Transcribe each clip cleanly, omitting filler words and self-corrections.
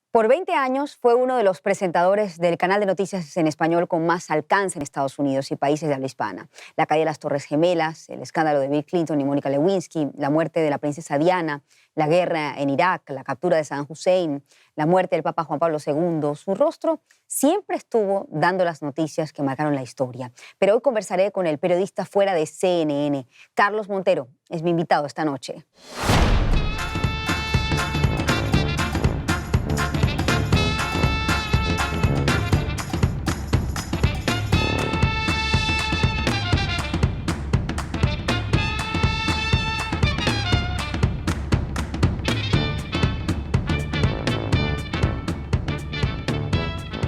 Por 20 años fue uno de los presentadores del canal de noticias en español con más alcance en Estados Unidos y países de habla hispana. La caída de las Torres Gemelas, el escándalo de Bill Clinton y Mónica Lewinsky, la muerte de la princesa Diana, la guerra en Irak, la captura de Saddam Hussein, la muerte del Papa Juan Pablo II. Su rostro siempre estuvo dando las noticias que marcaron la historia. Pero hoy conversaré con el periodista fuera de CNN, Carlos Montero. Es mi invitado esta noche.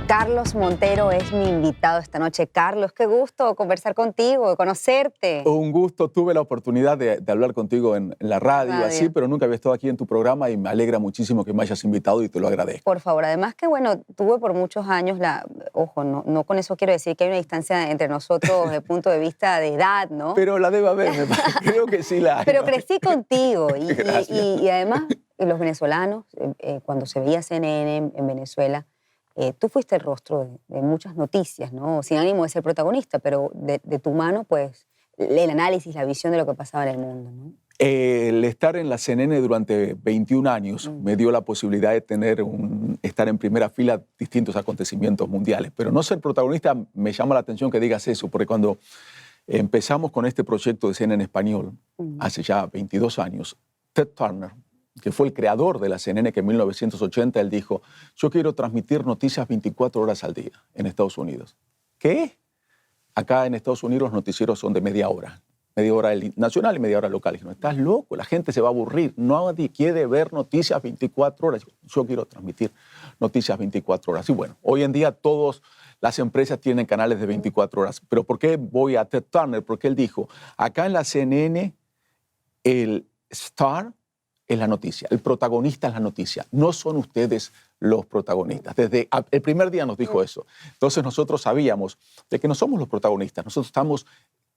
Carlos Montero es mi invitado esta noche. Carlos, qué gusto conversar contigo, conocerte. Un gusto, tuve la oportunidad de hablar contigo en la radio, así, pero nunca había estado aquí en tu programa y me alegra muchísimo que me hayas invitado y te lo agradezco. Por favor, además que bueno, tuve por muchos años ojo, no con eso quiero decir que hay una distancia entre nosotros desde el punto de vista de edad, ¿no? Pero la debe haber, creo que sí la hay. Pero crecí contigo y además los venezolanos, cuando se veía CNN en Venezuela, tú fuiste el rostro de muchas noticias, ¿no? Sin ánimo de ser protagonista, pero de tu mano, pues, el análisis, la visión de lo que pasaba en el mundo, ¿no? El estar en la CNN durante 21 años me dio la posibilidad de estar en primera fila distintos acontecimientos mundiales. Pero no ser protagonista me llama la atención que digas eso, porque cuando empezamos con este proyecto de CNN en español, hace ya 22 años, Ted Turner, que fue el creador de la CNN, que en 1980 él dijo, yo quiero transmitir noticias 24 horas al día en Estados Unidos. ¿Qué? Acá en Estados Unidos los noticieros son de media hora el nacional y media hora local. Dije, no, estás loco, la gente se va a aburrir, nadie quiere ver noticias 24 horas. Yo quiero transmitir noticias 24 horas. Y bueno, hoy en día todas las empresas tienen canales de 24 horas. Pero ¿por qué voy a Ted Turner? Porque él dijo, acá en la CNN el star es la noticia, el protagonista es la noticia, no son ustedes los protagonistas. Desde el primer día nos dijo eso. Entonces nosotros sabíamos de que no somos los protagonistas, nosotros estamos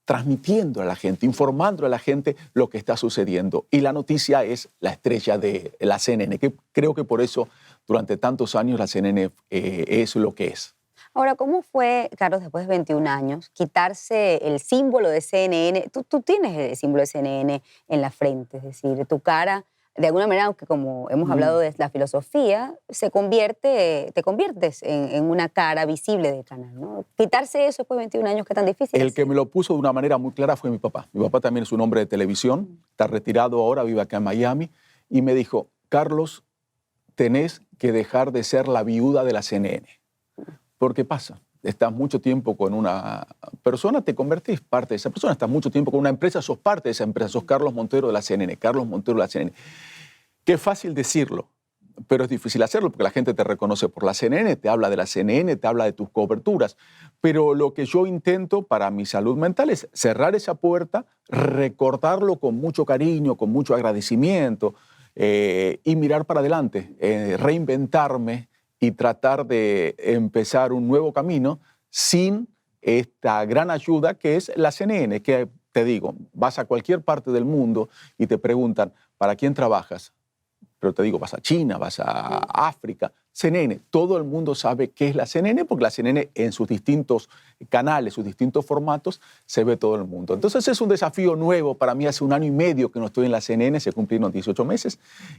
transmitiendo a la gente, informando a la gente lo que está sucediendo. Y la noticia es la estrella de la CNN, que creo que por eso durante tantos años la CNN es lo que es. Ahora, ¿cómo fue, Carlos, después de 21 años, quitarse el símbolo de CNN? Tú tienes el símbolo de CNN en la frente, es decir, tu cara, de alguna manera, aunque como hemos hablado de la filosofía, te conviertes en una cara visible del canal, ¿no? Quitarse eso después de 21 años, ¿qué tan difícil es? El que me lo puso de una manera muy clara fue mi papá. Mi papá también es un hombre de televisión, está retirado ahora, vive acá en Miami, y me dijo, Carlos, tenés que dejar de ser la viuda de la CNN. ¿Por qué pasa? Estás mucho tiempo con una persona, te convertís parte de esa persona. Estás mucho tiempo con una empresa, sos parte de esa empresa. Sos Carlos Montero de la CNN, Carlos Montero de la CNN. Qué fácil decirlo, pero es difícil hacerlo porque la gente te reconoce por la CNN, te habla de la CNN, te habla de tus coberturas. Pero lo que yo intento para mi salud mental es cerrar esa puerta, recordarlo con mucho cariño, con mucho agradecimiento y mirar para adelante, reinventarme y tratar de empezar un nuevo camino sin esta gran ayuda que es la CNN, que te digo, vas a cualquier parte del mundo y te preguntan, ¿para quién trabajas? Pero te digo, vas a China, vas a África, CNN. Todo el mundo sabe qué es la CNN porque la CNN en sus distintos canales, sus distintos formatos, se ve todo el mundo. Entonces es un desafío nuevo para mí. Hace 1 año y medio que no estoy en la CNN, se cumplieron 18 meses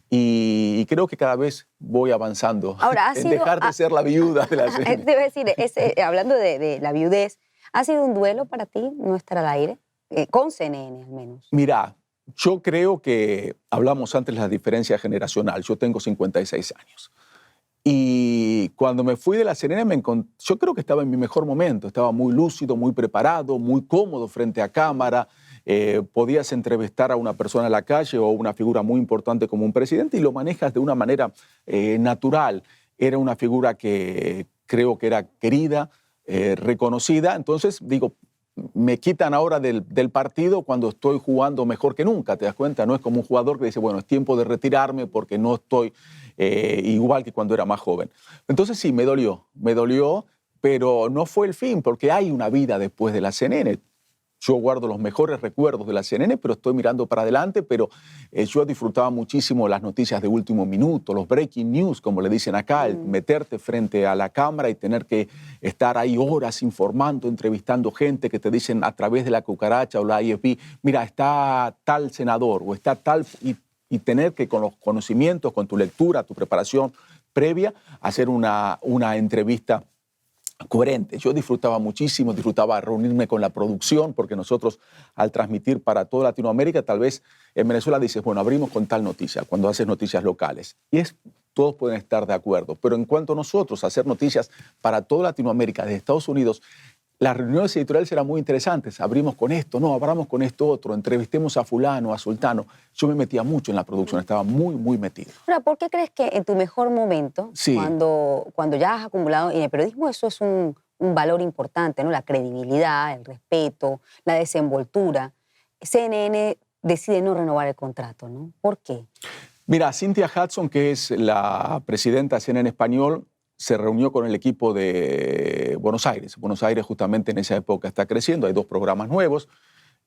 y creo que cada vez voy avanzando en dejar de ser la viuda de la CNN. Te iba a decir, hablando de la viudez, ¿ha sido un duelo para ti no estar al aire? Con CNN al menos. Mira, yo creo que hablamos antes de la diferencia generacional. Yo tengo 56 años. Y cuando me fui de la CNN, yo creo que estaba en mi mejor momento. Estaba muy lúcido, muy preparado, muy cómodo frente a cámara. Podías entrevistar a una persona en la calle o una figura muy importante como un presidente y lo manejas de una manera natural. Era una figura que creo que era querida, reconocida. Entonces, digo, me quitan ahora del partido cuando estoy jugando mejor que nunca, ¿te das cuenta? No es como un jugador que dice, bueno, es tiempo de retirarme porque no estoy igual que cuando era más joven. Entonces sí, me dolió, pero no fue el fin porque hay una vida después de la CNN. Yo guardo los mejores recuerdos de la CNN, pero estoy mirando para adelante, pero yo disfrutaba muchísimo las noticias de último minuto, los breaking news, como le dicen acá, el meterte frente a la cámara y tener que estar ahí horas informando, entrevistando gente que te dicen a través de la cucaracha o la IFB, mira, está tal senador o está tal... Y tener que con los conocimientos, con tu lectura, tu preparación previa, hacer una entrevista coherente. Yo disfrutaba muchísimo, disfrutaba reunirme con la producción, porque nosotros al transmitir para toda Latinoamérica, tal vez en Venezuela dices, bueno, abrimos con tal noticia, cuando haces noticias locales. Todos pueden estar de acuerdo, pero en cuanto a nosotros hacer noticias para toda Latinoamérica, desde Estados Unidos, las reuniones editoriales eran muy interesantes. Abrimos con esto, no, abramos con esto otro, entrevistemos a fulano, a sultano. Yo me metía mucho en la producción, estaba muy, muy metido. Ahora, ¿por qué crees que en tu mejor momento, Sí. cuando ya has acumulado, y en el periodismo eso es un valor importante, ¿no? La credibilidad, el respeto, la desenvoltura, CNN decide no renovar el contrato, ¿no? ¿Por qué? Mira, Cynthia Hudson, que es la presidenta de CNN Español, se reunió con el equipo de Buenos Aires. Buenos Aires justamente en esa época está creciendo, hay 2 programas nuevos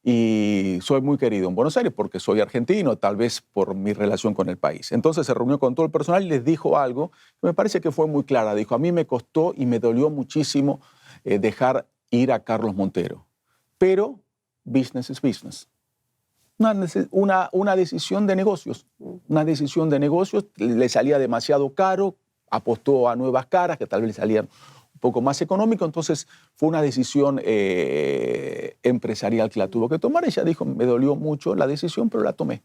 y soy muy querido en Buenos Aires porque soy argentino, tal vez por mi relación con el país. Entonces se reunió con todo el personal y les dijo algo que me parece que fue muy clara. Dijo, a mí me costó y me dolió muchísimo dejar ir a Carlos Montero, pero business is business. Una decisión de negocios, le salía demasiado caro, apostó a nuevas caras que tal vez le salían un poco más económico, entonces fue una decisión empresarial que la tuvo que tomar. Ella dijo, me dolió mucho la decisión, pero la tomé.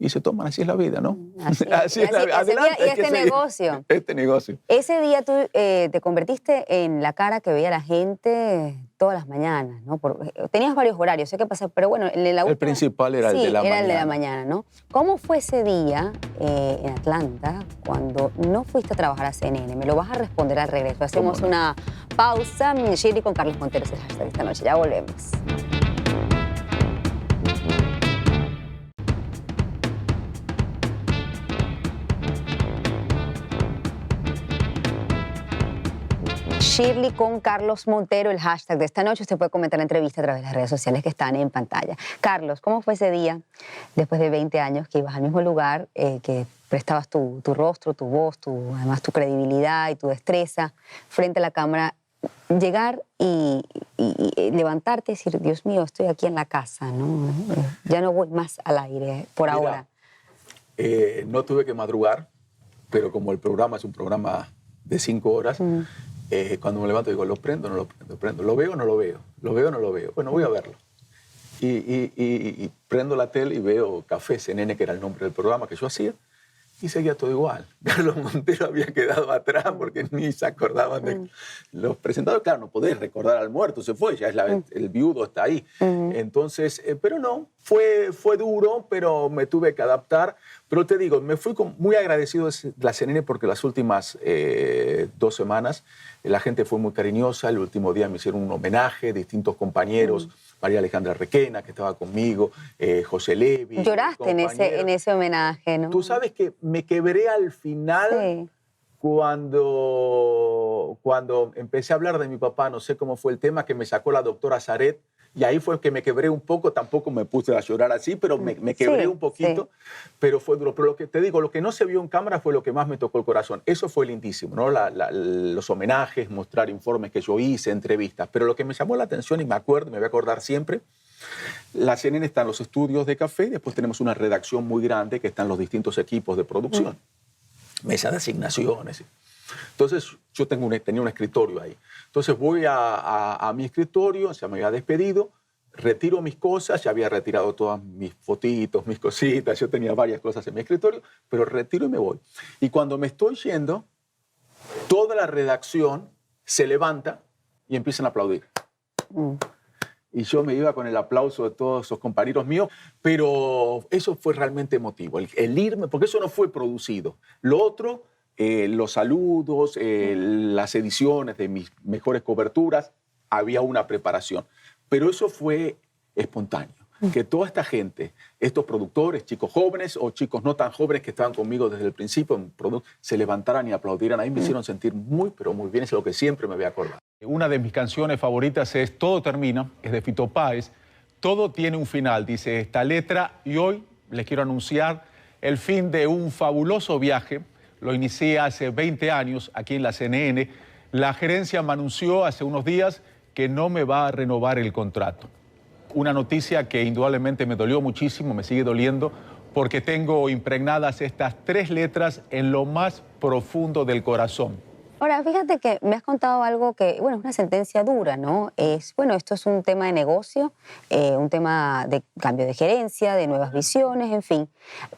Y se toman, así es la vida, ¿no? Así es la vida. Adelante, y este negocio. Este negocio. Ese día tú te convertiste en la cara que veía la gente todas las mañanas, ¿no? Tenías varios horarios, sé qué pasa, pero bueno, el principal era el de la mañana. Era el de la mañana, ¿no? ¿Cómo fue ese día en Atlanta cuando no fuiste a trabajar a CNN? Me lo vas a responder al regreso. Hacemos una pausa. Shirley con Carlos Montero es el hashtag esta noche. Ya volvemos. Shirley con Carlos Montero, el hashtag de esta noche. Usted puede comentar la entrevista a través de las redes sociales que están en pantalla. Carlos, ¿cómo fue ese día, después de 20 años, que ibas al mismo lugar, que prestabas tu rostro, tu voz, además tu credibilidad y tu destreza frente a la cámara, llegar y levantarte y decir, Dios mío, estoy aquí en la casa, ¿no? Ya no voy más al aire por ahora? No tuve que madrugar, pero como el programa es un programa de 5 horas, cuando me levanto digo, ¿lo prendo o no lo prendo? ¿Prendo? ¿Lo veo o no lo veo? ¿Lo veo o no lo veo? Bueno, voy a verlo. Y prendo la tele y veo Café CNN, que era el nombre del programa que yo hacía, y seguía todo igual. Carlos Montero había quedado atrás porque ni se acordaban de los presentadores. Claro, no podés recordar al muerto, se fue, ya es el viudo está ahí. Entonces, pero no, fue duro, pero me tuve que adaptar. Pero te digo, me fui muy agradecido de la CNN porque las últimas 2 semanas la gente fue muy cariñosa. El último día me hicieron un homenaje, distintos compañeros, María Alejandra Requena, que estaba conmigo, José Levi. Lloraste en ese homenaje, ¿no? Tú sabes que me quebré al final cuando empecé a hablar de mi papá. No sé cómo fue el tema que me sacó la doctora Zaret. Y ahí fue que me quebré un poco, tampoco me puse a llorar así, pero me quebré un poquito, pero fue duro. Pero lo que te digo, lo que no se vio en cámara fue lo que más me tocó el corazón. Eso fue lindísimo, ¿no? Los homenajes, mostrar informes que yo hice, entrevistas. Pero lo que me llamó la atención, y me voy a acordar siempre, la CNN está en los estudios de Café, y después tenemos una redacción muy grande que están los distintos equipos de producción, mesa de asignaciones. Entonces yo tenía un escritorio ahí. Entonces voy a mi escritorio, ya me había despedido, retiro mis cosas, ya había retirado todas mis fotitos, mis cositas, yo tenía varias cosas en mi escritorio, pero retiro y me voy. Y cuando me estoy yendo, toda la redacción se levanta y empiezan a aplaudir. Y yo me iba con el aplauso de todos esos compañeros míos, pero eso fue realmente emotivo, el irme, porque eso no fue producido. Lo otro... los saludos, las ediciones de mis mejores coberturas, había una preparación. Pero eso fue espontáneo. Que toda esta gente, estos productores, chicos jóvenes o chicos no tan jóvenes que estaban conmigo desde el principio, se levantaran y aplaudieran. Ahí me hicieron sentir muy, pero muy bien. Es lo que siempre me voy a acordar. Una de mis canciones favoritas es Todo Termina, es de Fito Páez. Todo tiene un final, dice esta letra, y hoy les quiero anunciar el fin de un fabuloso viaje. Lo inicié hace 20 años aquí en la CNN. La gerencia me anunció hace unos días que no me va a renovar el contrato. Una noticia que indudablemente me dolió muchísimo, me sigue doliendo, porque tengo impregnadas estas 3 letras en lo más profundo del corazón. Ahora, fíjate que me has contado algo que, bueno, es una sentencia dura, ¿no? Bueno, esto es un tema de negocio, un tema de cambio de gerencia, de nuevas visiones, en fin.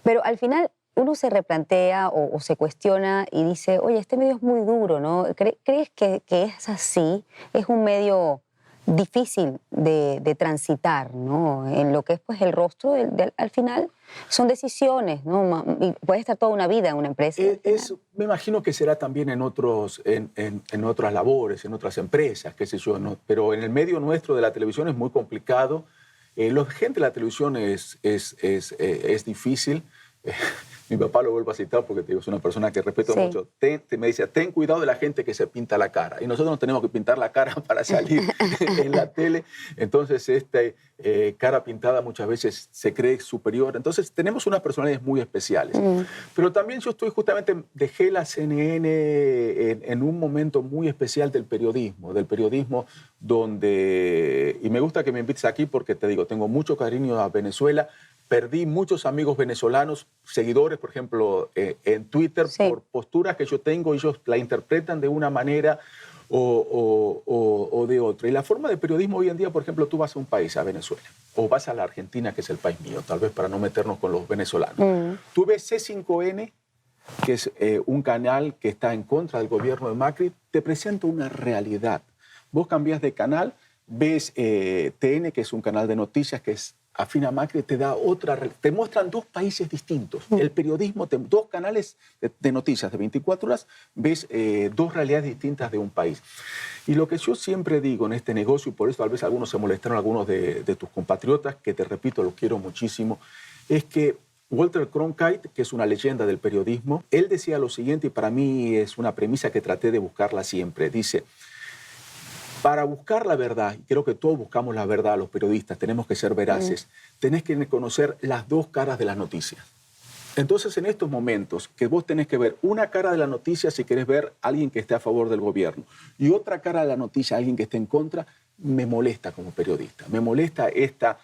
Pero al final uno se replantea o se cuestiona y dice, oye, este medio es muy duro, ¿no? ¿Crees que es así? Es un medio difícil de transitar, ¿no? En lo que es pues el rostro, al final son decisiones, ¿no? Y puede estar toda una vida en una empresa. Me imagino que será también en otras labores, en otras empresas, qué sé yo, ¿no? Pero en el medio nuestro de la televisión es muy complicado. La gente de la televisión es difícil. Mi papá lo vuelvo a citar porque te digo, es una persona que respeto mucho. Me dice, ten cuidado de la gente que se pinta la cara. Y nosotros nos tenemos que pintar la cara para salir en la tele. Entonces, cara pintada muchas veces se cree superior. Entonces, tenemos unas personalidades muy especiales. Pero también yo dejé la CNN en un momento muy especial del periodismo donde, y me gusta que me invites aquí porque te digo, tengo mucho cariño a Venezuela. Perdí muchos amigos venezolanos, seguidores, por ejemplo, en Twitter, por posturas que yo tengo, ellos la interpretan de una manera o de otra. Y la forma de periodismo hoy en día, por ejemplo, tú vas a un país, a Venezuela, o vas a la Argentina, que es el país mío, tal vez para no meternos con los venezolanos. Tú ves C5N, que es un canal que está en contra del gobierno de Macri, te presenta una realidad. Vos cambias de canal, ves TN, que es un canal de noticias que es afín a Macri, te muestran 2 países distintos. El periodismo, 2 canales de noticias de 24 horas, ves 2 realidades distintas de un país. Y lo que yo siempre digo en este negocio, y por eso tal vez algunos se molestaron, algunos de tus compatriotas, que te repito, los quiero muchísimo, es que Walter Cronkite, que es una leyenda del periodismo, él decía lo siguiente, y para mí es una premisa que traté de buscarla siempre. Dice, para buscar la verdad, y creo que todos buscamos la verdad, los periodistas, tenemos que ser veraces, tenés que conocer las 2 caras de las noticias. Entonces, en estos momentos, que vos tenés que ver una cara de la noticia si querés ver a alguien que esté a favor del gobierno, y otra cara de la noticia a alguien que esté en contra, me molesta como periodista. Me molesta esta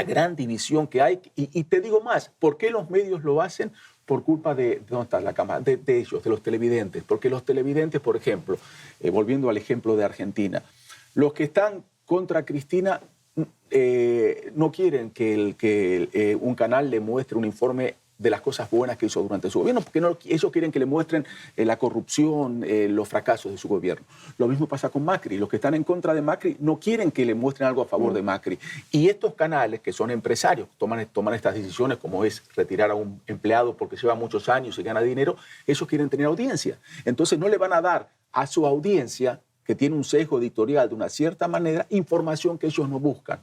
gran división que hay. Y te digo más, ¿por qué los medios lo hacen? Por culpa ¿dónde está la cámara? De ellos, de los televidentes. Porque los televidentes, por ejemplo, volviendo al ejemplo de Argentina, los que están contra Cristina no quieren que un canal le muestre un informe de las cosas buenas que hizo durante su gobierno, porque ellos quieren que le muestren la corrupción, los fracasos de su gobierno. Lo mismo pasa con Macri. Los que están en contra de Macri no quieren que le muestren algo a favor de Macri. Y estos canales, que son empresarios, toman estas decisiones, como es retirar a un empleado porque lleva muchos años y gana dinero, ellos quieren tener audiencia. Entonces no le van a dar a su audiencia, que tiene un sesgo editorial de una cierta manera, información que ellos no buscan.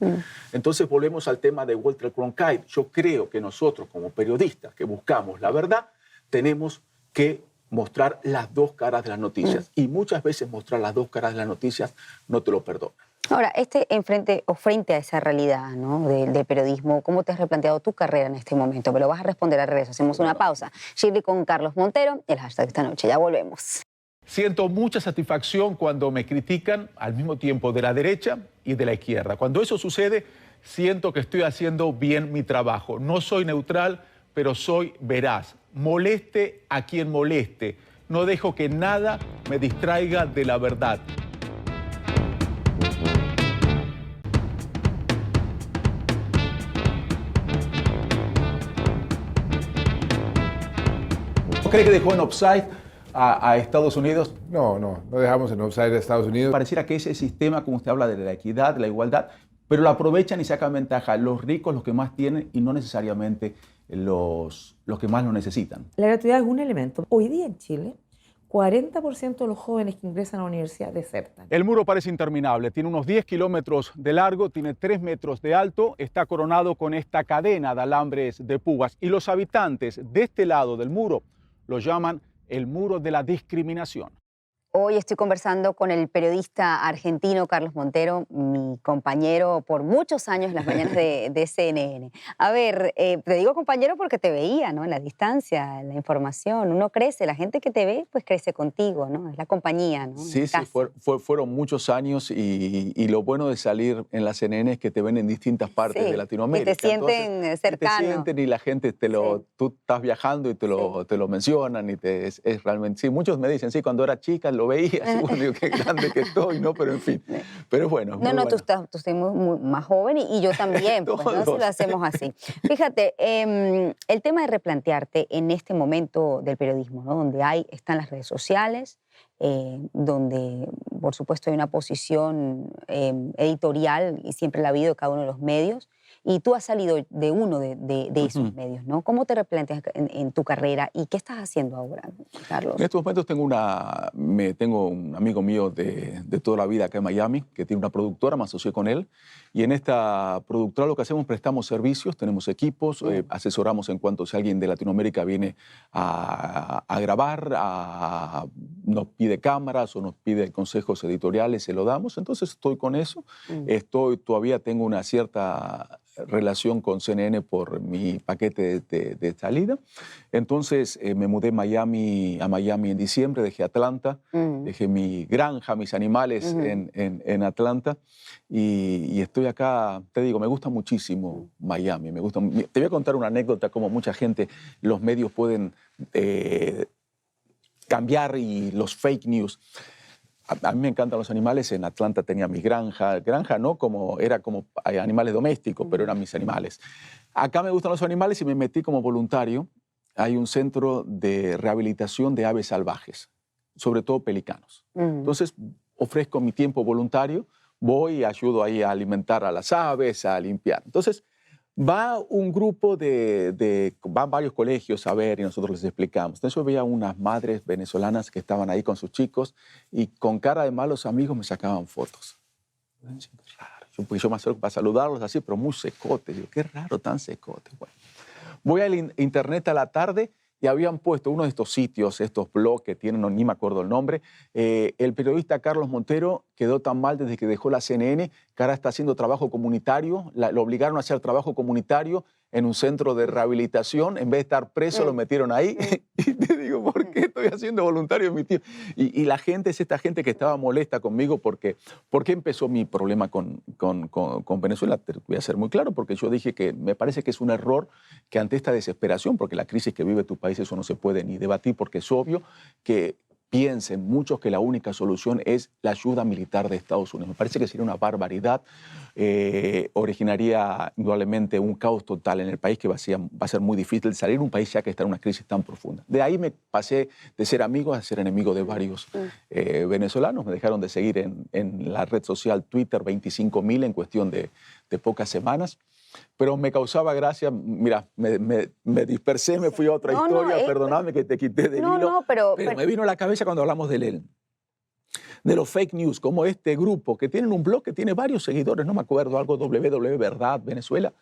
Entonces volvemos al tema de Walter Cronkite. Yo creo que nosotros como periodistas que buscamos la verdad, tenemos que mostrar las 2 caras de las noticias. Y muchas veces mostrar las 2 caras de las noticias no te lo perdona. Ahora, frente a esa realidad, ¿no? del periodismo, ¿cómo te has replanteado tu carrera en este momento? Me lo vas a responder al regreso. Hacemos una pausa. Shirley con Carlos Montero, el hashtag esta noche. Ya volvemos. Siento mucha satisfacción cuando me critican al mismo tiempo de la derecha y de la izquierda. Cuando eso sucede, siento que estoy haciendo bien mi trabajo. No soy neutral, pero soy veraz. Moleste a quien moleste. No dejo que nada me distraiga de la verdad. ¿Cree que dejó en offside a Estados Unidos? No dejamos en offside a Estados Unidos. Pareciera que ese sistema, como usted habla de la equidad, de la igualdad, pero lo aprovechan y sacan ventaja los ricos, los que más tienen, y no necesariamente los que más lo necesitan. La gratuidad es un elemento. Hoy día en Chile, 40% de los jóvenes que ingresan a la universidad desertan. El muro parece interminable, tiene unos 10 kilómetros de largo, tiene 3 metros de alto, está coronado con esta cadena de alambres de púas, y los habitantes de este lado del muro lo llaman el muro de la discriminación. Hoy estoy conversando con el periodista argentino Carlos Montero, mi compañero por muchos años en las mañanas de CNN. A ver, te digo compañero porque te veía, ¿no? En la distancia, en la información. Uno crece, la gente que te ve, pues crece contigo, ¿no? Es la compañía, ¿no? Sí, sí, fueron muchos años y lo bueno de salir en la CNN es que te ven en distintas partes de Latinoamérica. Y te sienten cercanos. Y te sienten y la gente tú estás viajando y te lo mencionan y es realmente, sí, muchos me dicen, sí, cuando era chica lo veía, así, bueno, digo, qué grande que estoy, ¿no? Pero en fin, pero bueno. No, tú estás muy más joven y yo también, pues, ¿no? Si lo hacemos así. Fíjate, el tema de replantearte en este momento del periodismo, ¿no? Donde están las redes sociales, donde, por supuesto, hay una posición editorial, y siempre la ha habido de cada uno de los medios, y tú has salido de uno de esos medios, ¿no? ¿Cómo te replanteas en tu carrera y qué estás haciendo ahora, Carlos? En estos momentos tengo un amigo mío de toda la vida acá en Miami, que tiene una productora, me asocié con él, y en esta productora lo que hacemos, prestamos servicios, tenemos equipos, asesoramos en cuanto si alguien de Latinoamérica viene a grabar, nos pide cámaras o nos pide consejos editoriales, se lo damos, entonces estoy con eso, todavía tengo una cierta relación con CNN por mi paquete de salida. Entonces me mudé a Miami en diciembre, dejé Atlanta, dejé mi granja, mis animales en Atlanta y estoy acá, te digo, me gusta muchísimo Miami. Te voy a contar una anécdota, como mucha gente, los medios pueden cambiar y los fake news. A mí me encantan los animales. En Atlanta tenía mi granja no era como animales domésticos, pero eran mis animales. Acá me gustan los animales y me metí como voluntario. Hay un centro de rehabilitación de aves salvajes, sobre todo pelicanos. Entonces ofrezco mi tiempo voluntario, voy y ayudo ahí a alimentar a las aves, a limpiar. Entonces va un grupo van varios colegios a ver y nosotros les explicamos. Entonces yo veía unas madres venezolanas que estaban ahí con sus chicos y con cara de malos amigos me sacaban fotos. Raro. Yo me acerco para saludarlos así, pero muy secotes. Digo, qué raro, tan secotes. Bueno, voy al internet a la tarde y habían puesto uno de estos sitios, estos blogs que tienen, ni me acuerdo el nombre, el periodista Carlos Montero quedó tan mal desde que dejó la CNN que ahora está haciendo trabajo comunitario, lo obligaron a hacer trabajo comunitario en un centro de rehabilitación, en vez de estar preso lo metieron ahí, y te digo, ¿por qué estoy haciendo voluntario en mi tiempo? Y la gente es esta gente que estaba molesta conmigo porque empezó mi problema con Venezuela. Te voy a ser muy claro, porque yo dije que me parece que es un error que ante esta desesperación, porque la crisis que vive tu país, eso no se puede ni debatir, porque es obvio que piensen muchos que la única solución es la ayuda militar de Estados Unidos. Me parece que sería una barbaridad, originaría indudablemente un caos total en el país que va a ser muy difícil salir, un país ya que está en una crisis tan profunda. De ahí me pasé de ser amigo a ser enemigo de varios venezolanos. Me dejaron de seguir en la red social Twitter, 25,000 en cuestión de pocas semanas. Pero me causaba gracia, mira, me dispersé, me fui a otra historia, perdóname que te quité del hilo, pero me vino a la cabeza cuando hablamos de los fake news, como este grupo que tienen un blog que tiene varios seguidores, no me acuerdo, algo www.verdad Venezuela,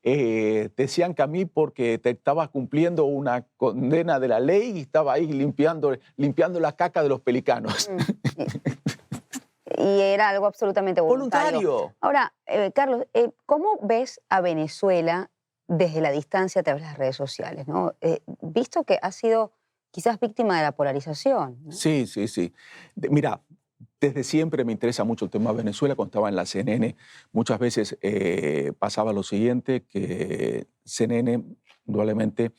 decían que a mí porque te estabas cumpliendo una condena de la ley y estaba ahí limpiando la caca de los pelicanos. Y era algo absolutamente voluntario. Ahora, Carlos, ¿cómo ves a Venezuela desde la distancia a través de las redes sociales, ¿no? Visto que ha sido quizás víctima de la polarización, ¿no? Sí. Mira, desde siempre me interesa mucho el tema de Venezuela. Cuando estaba en la CNN, muchas veces pasaba lo siguiente, que CNN, indudablemente,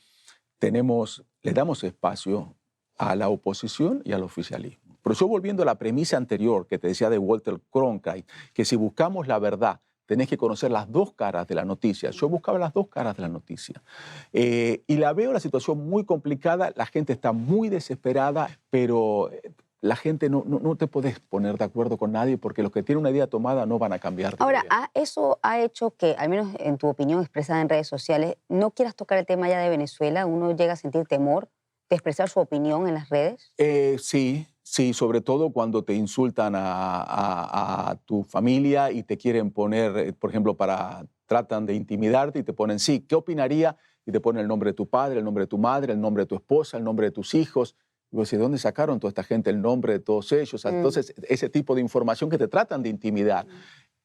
le damos espacio a la oposición y al oficialismo. Pero yo, volviendo a la premisa anterior que te decía de Walter Cronkite, que si buscamos la verdad, tenés que conocer las dos caras de la noticia. Yo buscaba las dos caras de la noticia. Y la veo la situación muy complicada, la gente está muy desesperada, pero la gente no te podés poner de acuerdo con nadie porque los que tienen una idea tomada no van a cambiar. Ahora, eso ha hecho que, al menos en tu opinión expresada en redes sociales, no quieras tocar el tema ya de Venezuela. ¿Uno llega a sentir temor de expresar su opinión en las redes? Sí, sobre todo cuando te insultan a tu familia y te quieren poner, por ejemplo, tratan de intimidarte y te ponen, sí, ¿qué opinaría? Y te ponen el nombre de tu padre, el nombre de tu madre, el nombre de tu esposa, el nombre de tus hijos. Y vos decís, ¿de dónde sacaron toda esta gente el nombre de todos ellos? Entonces, ese tipo de información que te tratan de intimidar,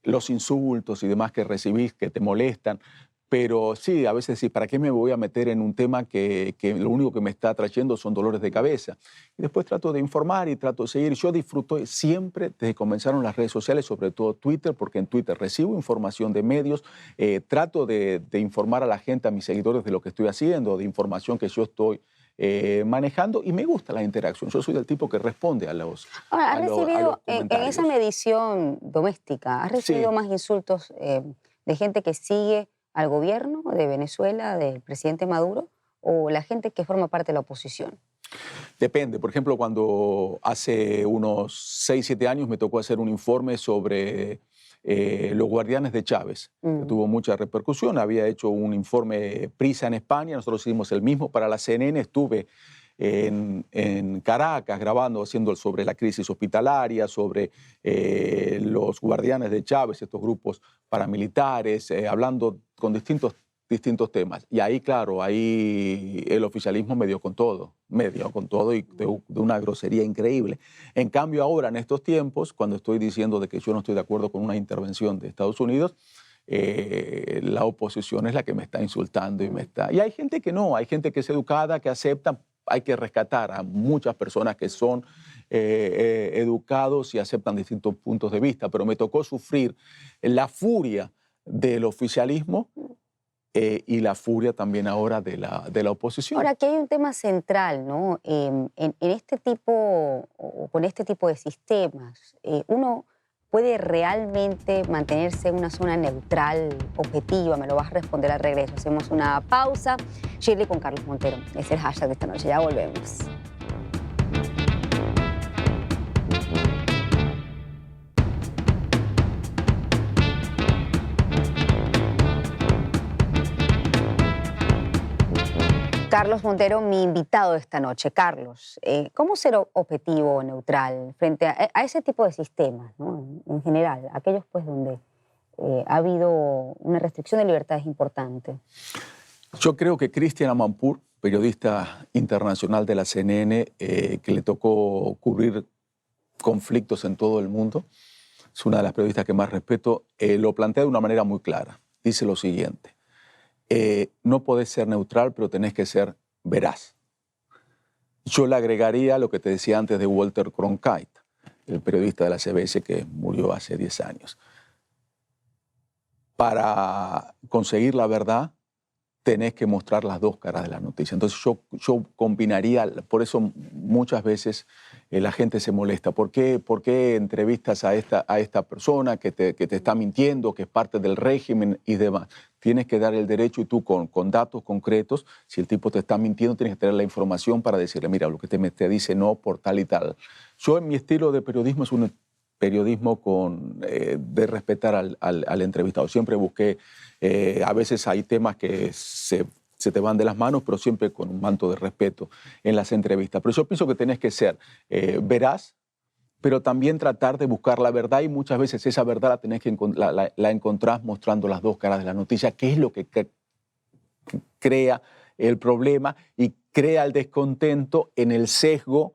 los insultos y demás que recibís, que te molestan. Pero sí, a veces sí, ¿para qué me voy a meter en un tema que lo único que me está trayendo son dolores de cabeza? Y después trato de informar y trato de seguir. Yo disfruto siempre desde que comenzaron las redes sociales, sobre todo Twitter, porque en Twitter recibo información de medios, trato de informar a la gente, a mis seguidores de lo que estoy haciendo, de información que yo estoy manejando, y me gusta la interacción. Yo soy del tipo que responde a los Ahora, ¿has a los recibido, en comentarios. esa medición doméstica, has recibido Sí. más insultos de gente que sigue al gobierno de Venezuela, del presidente Maduro, o la gente que forma parte de la oposición? Depende. Por ejemplo, cuando hace unos 6, 7 años me tocó hacer un informe sobre los guardianes de Chávez, que tuvo mucha repercusión. Había hecho un informe Prisa en España, nosotros hicimos el mismo para la CNN. Estuve en Caracas grabando, haciendo sobre la crisis hospitalaria, sobre los guardianes de Chávez, estos grupos paramilitares, hablando con distintos temas. Y ahí, claro, ahí el oficialismo me dio con todo y de una grosería increíble. En cambio, ahora, en estos tiempos, cuando estoy diciendo de que yo no estoy de acuerdo con una intervención de Estados Unidos, la oposición es la que me está insultando y hay gente que no, hay gente que es educada, que acepta. Hay que rescatar a muchas personas que son educados y aceptan distintos puntos de vista, pero me tocó sufrir la furia del oficialismo y la furia también ahora de la oposición. Ahora, aquí hay un tema central, ¿no? En este tipo, o con este tipo de sistemas, uno puede realmente mantenerse en una zona neutral, objetiva. Me lo vas a responder al regreso. Hacemos una pausa. Shirley con Carlos Montero. Es el hashtag de esta noche. Ya volvemos. Carlos Montero, mi invitado de esta noche. Carlos, ¿cómo ser objetivo o neutral frente a ese tipo de sistemas, ¿no? En general, aquellos pues donde ha habido una restricción de libertades importante? Yo creo que Christiane Amanpour, periodista internacional de la CNN, que le tocó cubrir conflictos en todo el mundo, es una de las periodistas que más respeto, lo plantea de una manera muy clara. Dice lo siguiente: no podés ser neutral, pero tenés que ser veraz. Yo le agregaría lo que te decía antes de Walter Cronkite, el periodista de la CBS que murió hace 10 años. Para conseguir la verdad, tenés que mostrar las dos caras de la noticia. Entonces yo combinaría, por eso muchas veces la gente se molesta. ¿Por qué entrevistas a esta persona que te está mintiendo, que es parte del régimen y demás? Tienes que dar el derecho y tú con datos concretos, si el tipo te está mintiendo, tienes que tener la información para decirle, mira, lo que te dice no por tal y tal. Yo en mi estilo de periodismo es un periodismo de respetar al entrevistado. Siempre busqué, a veces hay temas que se te van de las manos, pero siempre con un manto de respeto en las entrevistas. Pero yo pienso que tenés que ser veraz, pero también tratar de buscar la verdad, y muchas veces esa verdad la encontrás mostrando las dos caras de la noticia, que es lo que crea el problema y crea el descontento en el sesgo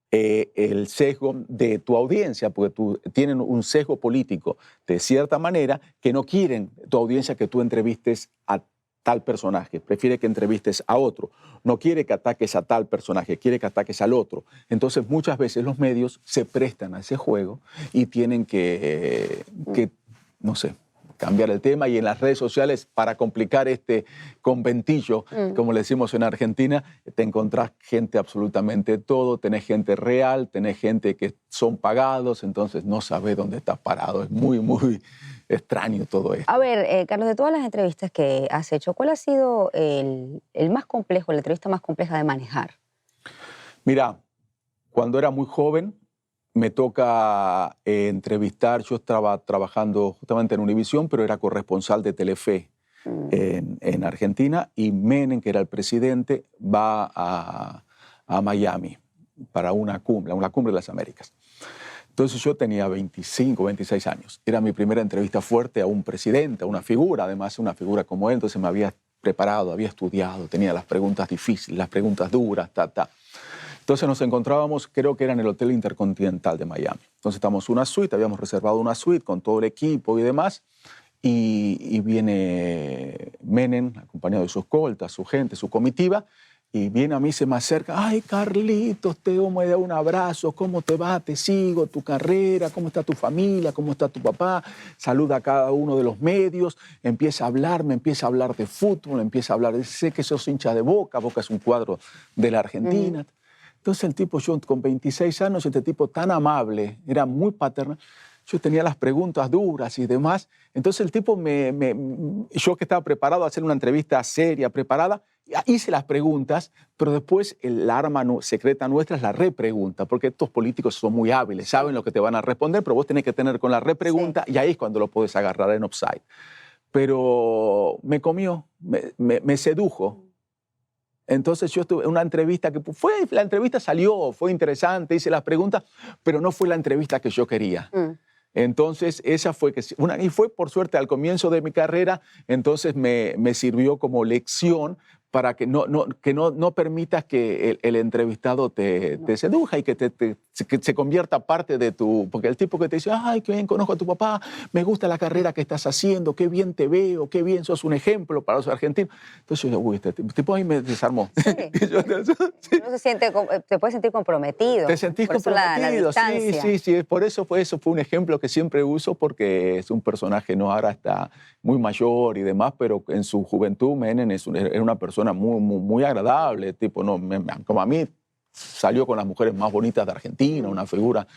de tu audiencia, porque tienen un sesgo político de cierta manera que no quieren tu audiencia que tú entrevistes a tal personaje, prefiere que entrevistes a otro, no quiere que ataques a tal personaje, quiere que ataques al otro. Entonces muchas veces los medios se prestan a ese juego y tienen que no sé, cambiar el tema, y en las redes sociales, para complicar este conventillo, como le decimos en Argentina, te encontrás gente absolutamente todo, tenés gente real, tenés gente que son pagados, entonces no sabés dónde estás parado. Es muy, muy extraño todo esto. A ver, Carlos, de todas las entrevistas que has hecho, ¿cuál ha sido el más complejo, la entrevista más compleja de manejar? Mira, cuando era muy joven, me toca entrevistar. Yo estaba trabajando justamente en Univisión, pero era corresponsal de Telefe en Argentina, y Menem, que era el presidente, va a Miami para una cumbre de las Américas. Entonces yo tenía 25, 26 años. Era mi primera entrevista fuerte a un presidente, a una figura, además una figura como él. Entonces me había preparado, había estudiado, tenía las preguntas difíciles, las preguntas duras, Entonces nos encontrábamos, creo que era en el Hotel Intercontinental de Miami. Entonces estamos en una suite, habíamos reservado una suite con todo el equipo y demás, y viene Menem, acompañado de sus escoltas, su gente, su comitiva, y viene a mí, se me acerca, ay, Carlitos, Teo, me da un abrazo, ¿cómo te va? Te sigo, tu carrera, ¿cómo está tu familia? ¿Cómo está tu papá? Saluda a cada uno de los medios, empieza a hablarme, empieza a hablar de fútbol, empieza a hablar, sé que sos hincha de Boca, Boca es un cuadro de la Argentina. Entonces el tipo, yo con 26 años, este tipo tan amable, era muy paternal, yo tenía las preguntas duras y demás. Entonces el tipo, yo que estaba preparado a hacer una entrevista seria, preparada, hice las preguntas, pero después el arma secreta nuestra es la repregunta, porque estos políticos son muy hábiles, saben lo que te van a responder, pero vos tenés que tener con la repregunta y ahí es cuando lo podés agarrar en offside. Pero me comió, me sedujo. Entonces yo estuve en una entrevista la entrevista salió, fue interesante, hice las preguntas, pero no fue la entrevista que yo quería. Entonces, esa fue y fue por suerte al comienzo de mi carrera, entonces me sirvió como lección para que no permitas que el entrevistado te seduja y que se convierta parte de tu... Porque el tipo que te dice, ay, qué bien conozco a tu papá, me gusta la carrera que estás haciendo, qué bien te veo, qué bien sos un ejemplo para los argentinos. Entonces yo, uy, este tipo ahí me desarmó. Sí. Uno te puede sentir comprometido. Te sentís por comprometido, eso la distancia. sí. Por eso fue un ejemplo que siempre uso porque es un personaje, no ahora está muy mayor y demás, pero en su juventud Menem era una persona muy agradable, tipo, como a mí salió con las mujeres más bonitas de Argentina, una figura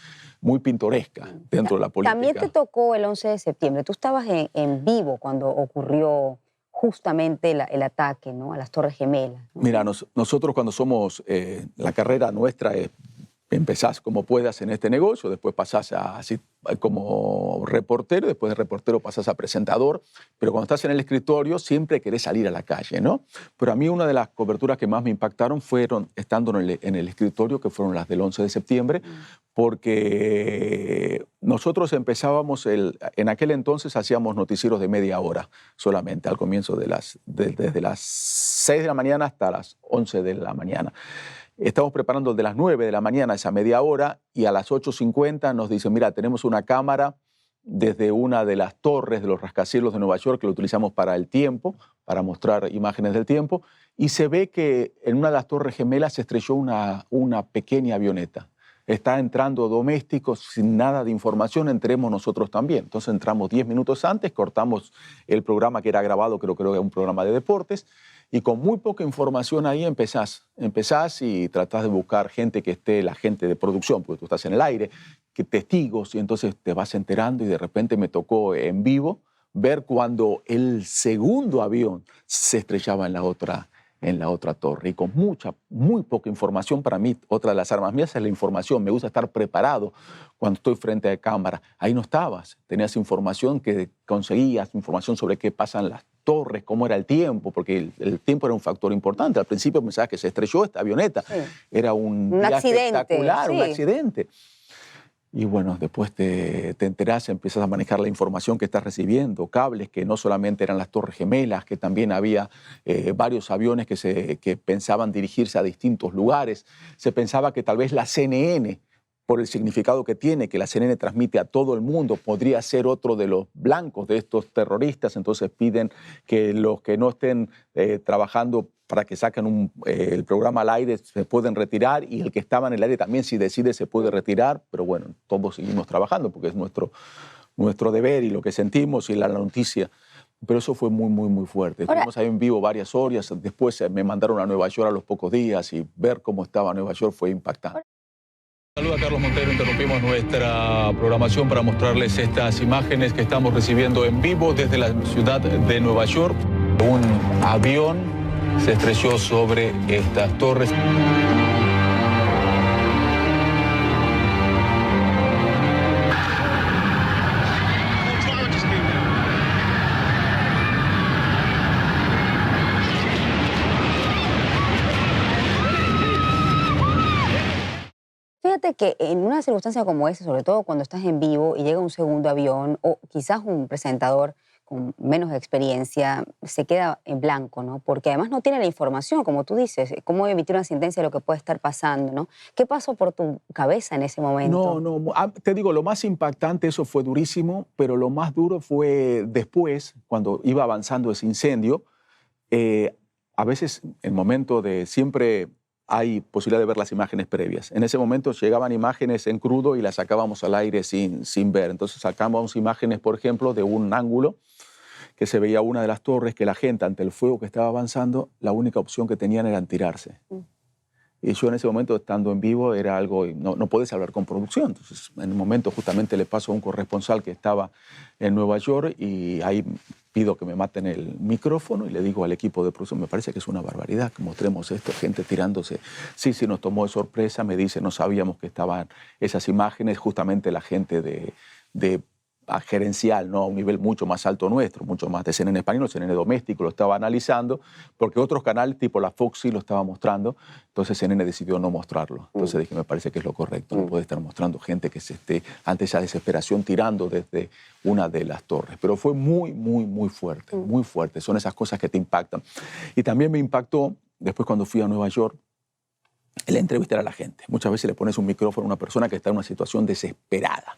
muy pintoresca dentro de la política. También te tocó el 11 de septiembre. Tú estabas en vivo cuando ocurrió justamente el ataque, ¿no?, a las Torres Gemelas, ¿no? Mira, nosotros cuando somos, la carrera nuestra es, empezás como puedas en este negocio, después pasás así como reportero, después de reportero pasás a presentador, pero cuando estás en el escritorio siempre querés salir a la calle, ¿no? Pero a mí una de las coberturas que más me impactaron fueron estando en el escritorio, que fueron las del 11 de septiembre, porque nosotros empezábamos, en aquel entonces hacíamos noticieros de media hora solamente, al comienzo desde las 6 de la mañana hasta las 11 de la mañana. Estamos preparando de las 9 de la mañana esa media hora y a las 8:50 nos dicen, mira, tenemos una cámara desde una de las torres de los rascacielos de Nueva York que lo utilizamos para el tiempo, para mostrar imágenes del tiempo, y se ve que en una de las Torres Gemelas se estrelló una pequeña avioneta. Está entrando domésticos sin nada de información, entremos nosotros también. Entonces entramos 10 minutos antes, cortamos el programa que era grabado, creo que era un programa de deportes, y con muy poca información ahí empezás y tratás de buscar gente que esté, la gente de producción, porque tú estás en el aire, que testigos, y entonces te vas enterando y de repente me tocó en vivo ver cuando el segundo avión se estrellaba en la otra torre, y con muy poca información. Para mí, otra de las armas mías es la información. Me gusta estar preparado cuando estoy frente a cámara. Ahí no estabas, tenías información que conseguías, información sobre qué pasan las torres, cómo era el tiempo, porque el tiempo era un factor importante. Al principio pensabas que se estrelló esta avioneta, era un día espectacular, un accidente. Y bueno, después te enterás, empiezas a manejar la información que estás recibiendo, cables que no solamente eran las Torres Gemelas, que también había varios aviones que pensaban dirigirse a distintos lugares. Se pensaba que tal vez la CNN, por el significado que tiene, que la CNN transmite a todo el mundo, podría ser otro de los blancos de estos terroristas. Entonces piden que los que no estén trabajando para que saquen el programa al aire se pueden retirar, y el que estaba en el aire también, si decide, se puede retirar. Pero bueno, todos seguimos trabajando porque es nuestro deber y lo que sentimos y la noticia. Pero eso fue muy fuerte. Estuvimos ahí en vivo varias horas, después me mandaron a Nueva York a los pocos días y ver cómo estaba Nueva York fue impactante. Saluda a Carlos Montero, interrumpimos nuestra programación para mostrarles estas imágenes que estamos recibiendo en vivo desde la ciudad de Nueva York. Un avión se estrelló sobre estas torres. Fíjate que en una circunstancia como esa, sobre todo cuando estás en vivo y llega un segundo avión o quizás un presentador con menos experiencia se queda en blanco, ¿no? Porque además no tiene la información, como tú dices, cómo emitir una sentencia de lo que puede estar pasando, ¿no? ¿Qué pasó por tu cabeza en ese momento? Te digo, lo más impactante, eso fue durísimo, pero lo más duro fue después, cuando iba avanzando ese incendio. A veces, en el momento de siempre hay posibilidad de ver las imágenes previas. En ese momento llegaban imágenes en crudo y las sacábamos al aire sin ver. Entonces sacábamos imágenes, por ejemplo, de un ángulo que se veía una de las torres, que la gente, ante el fuego que estaba avanzando, la única opción que tenían era tirarse. Y yo en ese momento, estando en vivo, era algo, no puedes hablar con producción. Entonces, en el momento justamente le paso a un corresponsal que estaba en Nueva York y ahí pido que me maten el micrófono y le digo al equipo de producción, me parece que es una barbaridad que mostremos esto, gente tirándose. Sí, nos tomó de sorpresa, me dice, no sabíamos que estaban esas imágenes, justamente la gente de gerencial, ¿no? A un nivel mucho más alto nuestro, mucho más de CNN español, CNN doméstico, lo estaba analizando, porque otros canales tipo la Fox sí lo estaba mostrando, entonces CNN decidió no mostrarlo. Entonces dije, me parece que es lo correcto, no puede estar mostrando gente que se esté ante esa desesperación tirando desde una de las torres. Pero fue muy, muy, muy fuerte, muy fuerte. Son esas cosas que te impactan. Y también me impactó, después cuando fui a Nueva York, el entrevistar a la gente. Muchas veces le pones un micrófono a una persona que está en una situación desesperada.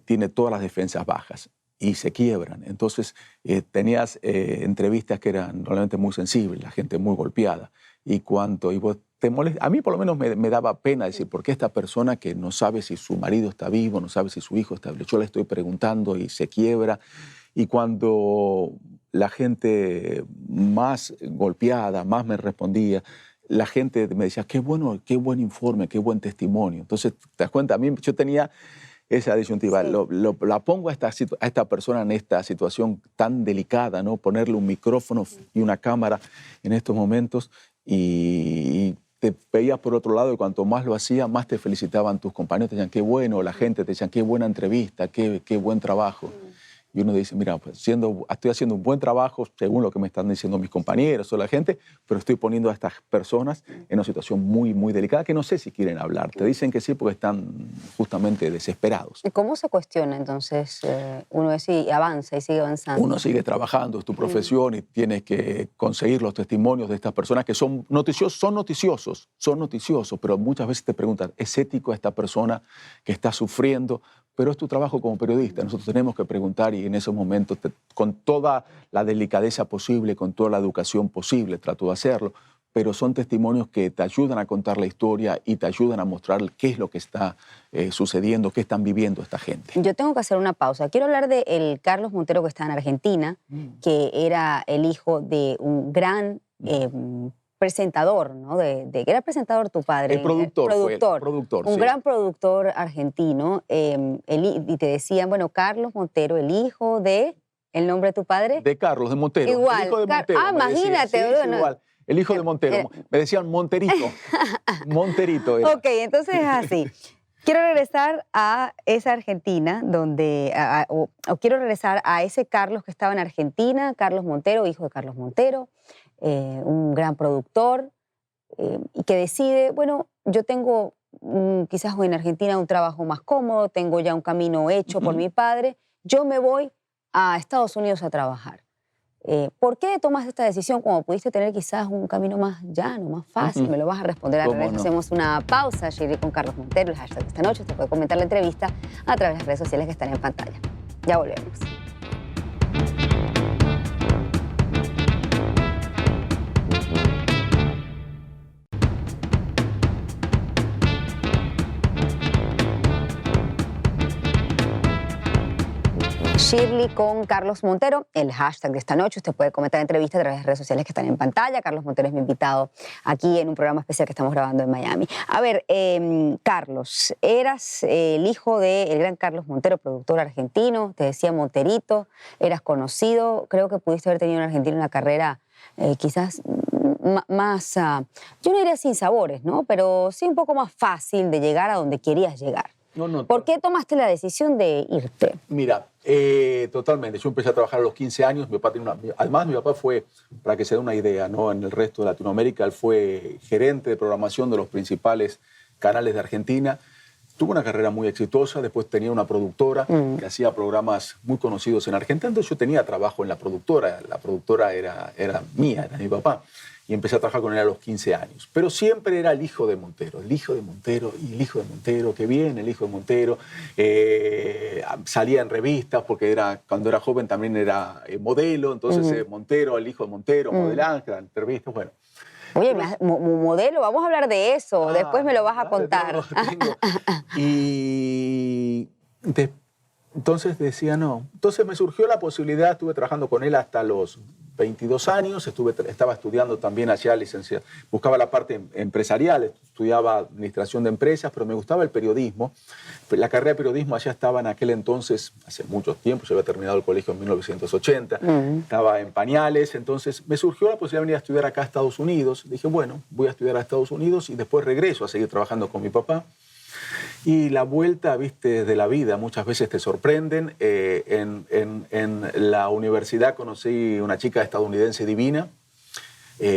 Tiene todas las defensas bajas y se quiebran. Entonces tenías entrevistas que eran realmente muy sensibles, la gente muy golpeada. Y vos te molesta, a mí por lo menos me daba pena decir, ¿por qué esta persona que no sabe si su marido está vivo, no sabe si su hijo está vivo? Yo le estoy preguntando y se quiebra. Y cuando la gente más golpeada, más me respondía, la gente me decía, qué buen informe, qué buen testimonio. Entonces, te das cuenta, a mí yo tenía esa disyuntiva. Sí. La pongo a esta persona en esta situación tan delicada, ¿no? Ponerle un micrófono y una cámara en estos momentos y te veías por otro lado y cuanto más lo hacía, más te felicitaban tus compañeros, te decían qué bueno, la gente te decían qué buena entrevista, qué buen trabajo. Y uno dice, mira, pues estoy haciendo un buen trabajo según lo que me están diciendo mis compañeros o la gente, pero estoy poniendo a estas personas en una situación muy, muy delicada que no sé si quieren hablar. Te dicen que sí porque están justamente desesperados. ¿Y cómo se cuestiona entonces? Uno avanza y sigue avanzando. Uno sigue trabajando, es tu profesión y tienes que conseguir los testimonios de estas personas que son noticiosos, pero muchas veces te preguntan, ¿es ético esta persona que está sufriendo? Pero es tu trabajo como periodista. Nosotros tenemos que preguntar y en esos momentos, con toda la delicadeza posible, con toda la educación posible, trato de hacerlo, pero son testimonios que te ayudan a contar la historia y te ayudan a mostrar qué es lo que está sucediendo, qué están viviendo esta gente. Yo tengo que hacer una pausa. Quiero hablar de Carlos Montero, que está en Argentina, que era el hijo de un gran presentador, ¿no? Que era presentador tu padre. El productor. Un gran productor argentino. Y te decían, bueno, Carlos Montero, el hijo de... ¿El nombre de tu padre? De Carlos, de Montero. Igual. El hijo de Montero. Imagínate. Sí, bueno. Igual. El hijo de Montero. Me decían Monterito. Monterito era. Ok, entonces es así. Quiero regresar a esa Argentina o quiero regresar a ese Carlos que estaba en Argentina, Carlos Montero, hijo de Carlos Montero, un gran productor, y que decide, bueno, yo tengo quizás en Argentina un trabajo más cómodo, tengo ya un camino hecho por mi padre, yo me voy a Estados Unidos a trabajar. ¿Por qué tomas esta decisión cuando pudiste tener quizás un camino más llano, más fácil? Me lo vas a responder al revés. No? Hacemos una pausa, Shirley, con Carlos Montero, el hashtag de esta noche. Usted puede comentar la entrevista a través de las redes sociales que están en pantalla. Ya volvemos. Shirley con Carlos Montero, el hashtag de esta noche. Usted puede comentar la entrevista a través de las redes sociales que están en pantalla. Carlos Montero es mi invitado aquí en un programa especial que estamos grabando en Miami. A ver, Carlos, eras el hijo del gran Carlos Montero, productor argentino, te decía Monterito, eras conocido, creo que pudiste haber tenido en Argentina una carrera quizás más, yo no diría sin sabores, ¿no? Pero sí un poco más fácil de llegar a donde querías llegar. No. ¿Por qué tomaste la decisión de irte? Mira, totalmente. Yo empecé a trabajar a los 15 años. Además, mi papá fue, para que se dé una idea, ¿no? En el resto de Latinoamérica, él fue gerente de programación de los principales canales de Argentina. tuve una carrera muy exitosa, después tenía una productora que hacía programas muy conocidos en Argentina, entonces yo tenía trabajo en la productora era mía, era mi papá, y empecé a trabajar con él a los 15 años. Pero siempre era el hijo de Montero, el hijo de Montero, y el hijo de Montero, que viene el hijo de Montero. Salía en revistas, porque cuando era joven también era modelo, entonces Montero, el hijo de Montero, modelante, en revistas, bueno. Oye, modelo, vamos a hablar de eso, después me lo vas a contar. Y entonces decía no. Entonces me surgió la posibilidad, estuve trabajando con él hasta los 22 años, estaba estudiando también allá licenciado, buscaba la parte empresarial, estudiaba administración de empresas, pero me gustaba el periodismo. La carrera de periodismo allá estaba en aquel entonces, hace mucho tiempo, yo había terminado el colegio en 1980, estaba en pañales, entonces me surgió la posibilidad de venir a estudiar acá a Estados Unidos. Dije, bueno, voy a estudiar a Estados Unidos y después regreso a seguir trabajando con mi papá. Y la vuelta, viste, de la vida muchas veces te sorprenden. En la universidad conocí una chica estadounidense divina.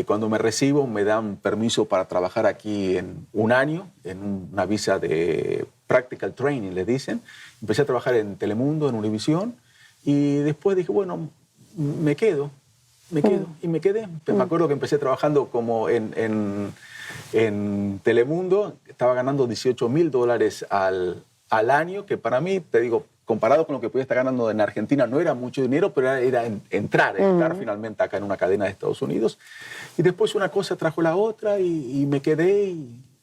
Cuando me recibo me dan permiso para trabajar aquí en un año, en una visa de practical training, le dicen. Empecé a trabajar en Telemundo, en Univisión, y después dije, bueno, me quedo. Y me quedé. Me acuerdo que empecé trabajando como en Telemundo, estaba ganando $18,000 al año, que para mí, te digo, comparado con lo que podía estar ganando en Argentina, no era mucho dinero, pero era entrar finalmente acá en una cadena de Estados Unidos. Y después una cosa trajo la otra y me quedé